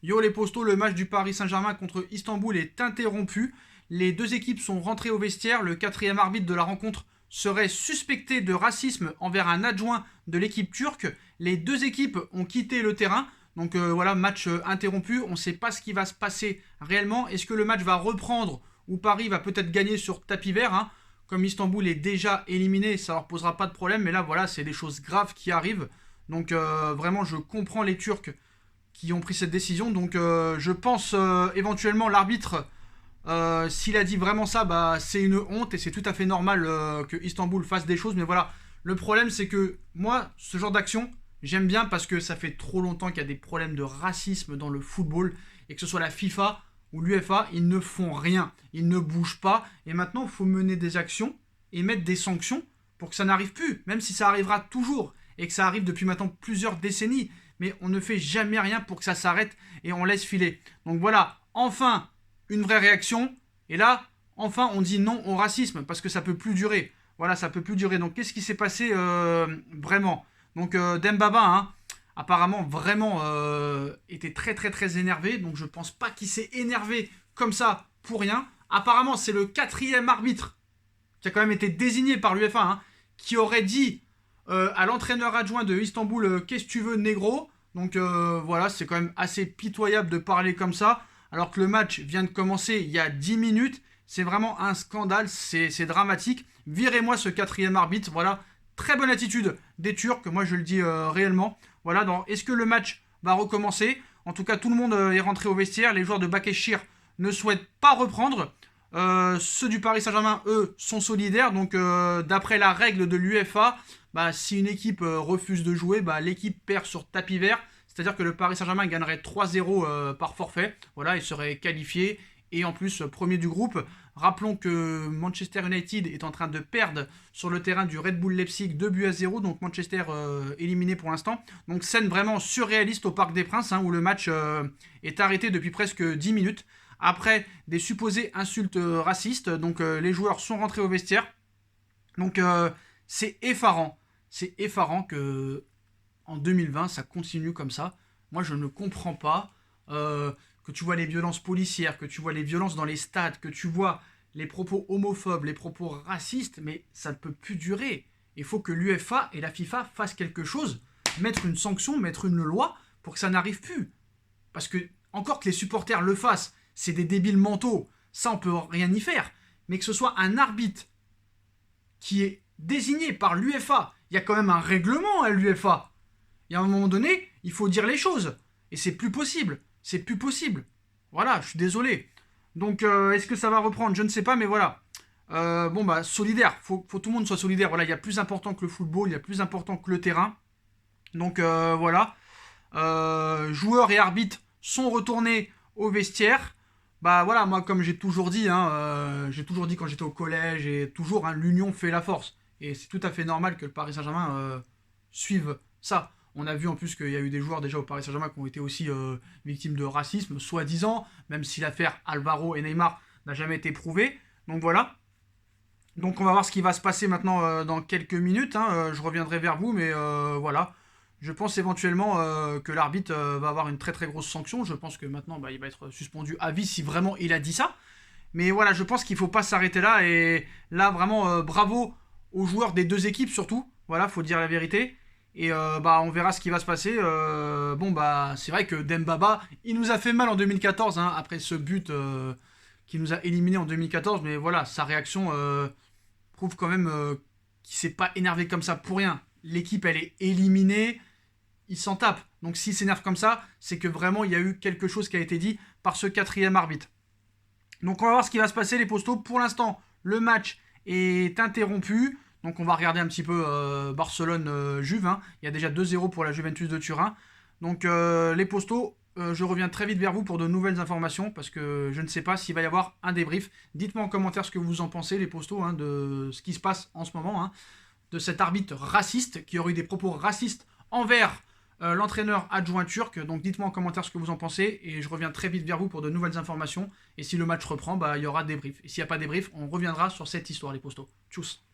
Yo les postos, le match du Paris Saint-Germain contre Istanbul est interrompu. Les deux équipes sont rentrées au vestiaire. Le quatrième arbitre de la rencontre serait suspecté de racisme envers un adjoint de l'équipe turque. Les deux équipes ont quitté le terrain. Donc voilà, match interrompu. On ne sait pas ce qui va se passer réellement. Est-ce que le match va reprendre ou Paris va peut-être gagner sur tapis vert, hein. Comme Istanbul est déjà éliminé, ça leur posera pas de problème. Mais là, voilà, c'est des choses graves qui arrivent. Donc vraiment, je comprends les Turcs qui ont pris cette décision. Donc je pense éventuellement l'arbitre, s'il a dit vraiment ça, bah, c'est une honte et c'est tout à fait normal que Istanbul fasse des choses. Mais voilà, le problème c'est que moi, ce genre d'action, j'aime bien parce que ça fait trop longtemps qu'il y a des problèmes de racisme dans le football et que ce soit la FIFA ou l'UEFA, ils ne font rien, ils ne bougent pas. Et maintenant, il faut mener des actions et mettre des sanctions pour que ça n'arrive plus, même si ça arrivera toujours et que ça arrive depuis maintenant plusieurs décennies. Mais on ne fait jamais rien pour que ça s'arrête et on laisse filer. Donc voilà, enfin, une vraie réaction. Et là, enfin, on dit non au racisme parce que ça peut plus durer. Voilà, ça peut plus durer. Donc qu'est-ce qui s'est passé vraiment? Donc Dembaba, hein, apparemment vraiment était très très très énervé. Donc je pense pas qu'il s'est énervé comme ça pour rien. Apparemment, c'est le quatrième arbitre qui a quand même été désigné par l'UEFA, hein, qui aurait dit à l'entraîneur adjoint de Istanbul, qu'est-ce que tu veux, négro. Donc voilà, c'est quand même assez pitoyable de parler comme ça, alors que le match vient de commencer il y a 10 minutes. C'est vraiment un scandale, c'est dramatique. Virez-moi ce quatrième arbitre, voilà. Très bonne attitude des Turcs, moi je le dis réellement. Voilà, donc est-ce que le match va recommencer? En tout cas, tout le monde est rentré au vestiaire. Les joueurs de Başakşehir ne souhaitent pas reprendre. Ceux du Paris Saint-Germain, eux, sont solidaires. Donc, d'après la règle de l'UEFA, bah, si une équipe refuse de jouer, bah, l'équipe perd sur tapis vert. C'est-à-dire que le Paris Saint-Germain gagnerait 3-0 par forfait. Voilà, il serait qualifié et en plus premier du groupe. Rappelons que Manchester United est en train de perdre sur le terrain du Red Bull Leipzig 2-0. Donc Manchester éliminé pour l'instant. Donc scène vraiment surréaliste au Parc des Princes, hein, où le match est arrêté depuis presque 10 minutes. Après des supposées insultes racistes. Donc les joueurs sont rentrés au vestiaire. Donc c'est effarant. C'est effarant que en 2020 ça continue comme ça. Moi je ne comprends pas que tu vois les violences policières, que tu vois les violences dans les stades, que tu vois les propos homophobes, les propos racistes, mais ça ne peut plus durer. Il faut que l'UEFA et la FIFA fassent quelque chose, mettre une sanction, mettre une loi pour que ça n'arrive plus. Parce que, encore que les supporters le fassent, c'est des débiles mentaux, ça on peut rien y faire. Mais que ce soit un arbitre qui est désigné par l'UEFA, il y a quand même un règlement à l'UEFA. Il y a un moment donné, il faut dire les choses. Et c'est plus possible. C'est plus possible. Voilà, je suis désolé. Donc, est-ce que ça va reprendre? Je ne sais pas, mais voilà. Bon, bah, solidaire. Faut que tout le monde soit solidaire. Voilà, il y a plus important que le football, il y a plus important que le terrain. Donc, voilà. Joueurs et arbitres sont retournés au vestiaire. Bah, voilà, moi, comme j'ai toujours dit, hein, quand j'étais au collège, et toujours, hein, l'union fait la force. Et c'est tout à fait normal que le Paris Saint-Germain suive ça. On a vu en plus qu'il y a eu des joueurs déjà au Paris Saint-Germain qui ont été aussi victimes de racisme, soi-disant, même si l'affaire Alvaro et Neymar n'a jamais été prouvée. Donc voilà. Donc on va voir ce qui va se passer maintenant dans quelques minutes, hein. Je reviendrai vers vous, mais voilà. Je pense éventuellement que l'arbitre va avoir une très très grosse sanction. Je pense que maintenant bah, il va être suspendu à vie si vraiment il a dit ça. Mais voilà, je pense qu'il ne faut pas s'arrêter là. Et là, vraiment, bravo aux joueurs des deux équipes surtout. Voilà, faut dire la vérité. Et bah, on verra ce qui va se passer. Bon, bah, c'est vrai que Dembaba, il nous a fait mal en 2014, hein, après ce but qui nous a éliminés en 2014. Mais voilà, sa réaction prouve quand même qu'il s'est pas énervé comme ça pour rien. L'équipe, elle est éliminée. Il s'en tape. Donc s'il s'énerve comme ça, c'est que vraiment, il y a eu quelque chose qui a été dit par ce quatrième arbitre. Donc on va voir ce qui va se passer, les postos. Pour l'instant, le match est interrompu. Donc on va regarder un petit peu Barcelone-Juve. Hein. Il y a déjà 2-0 pour la Juventus de Turin. Donc les postos, je reviens très vite vers vous pour de nouvelles informations parce que je ne sais pas s'il va y avoir un débrief. Dites-moi en commentaire ce que vous en pensez, les postos, hein, de ce qui se passe en ce moment. Hein, de cet arbitre raciste qui aurait eu des propos racistes envers l'entraîneur adjoint turc. Donc dites-moi en commentaire ce que vous en pensez et je reviens très vite vers vous pour de nouvelles informations. Et si le match reprend, bah, il y aura débrief. Et s'il n'y a pas débrief, on reviendra sur cette histoire, les postos. Tchuss.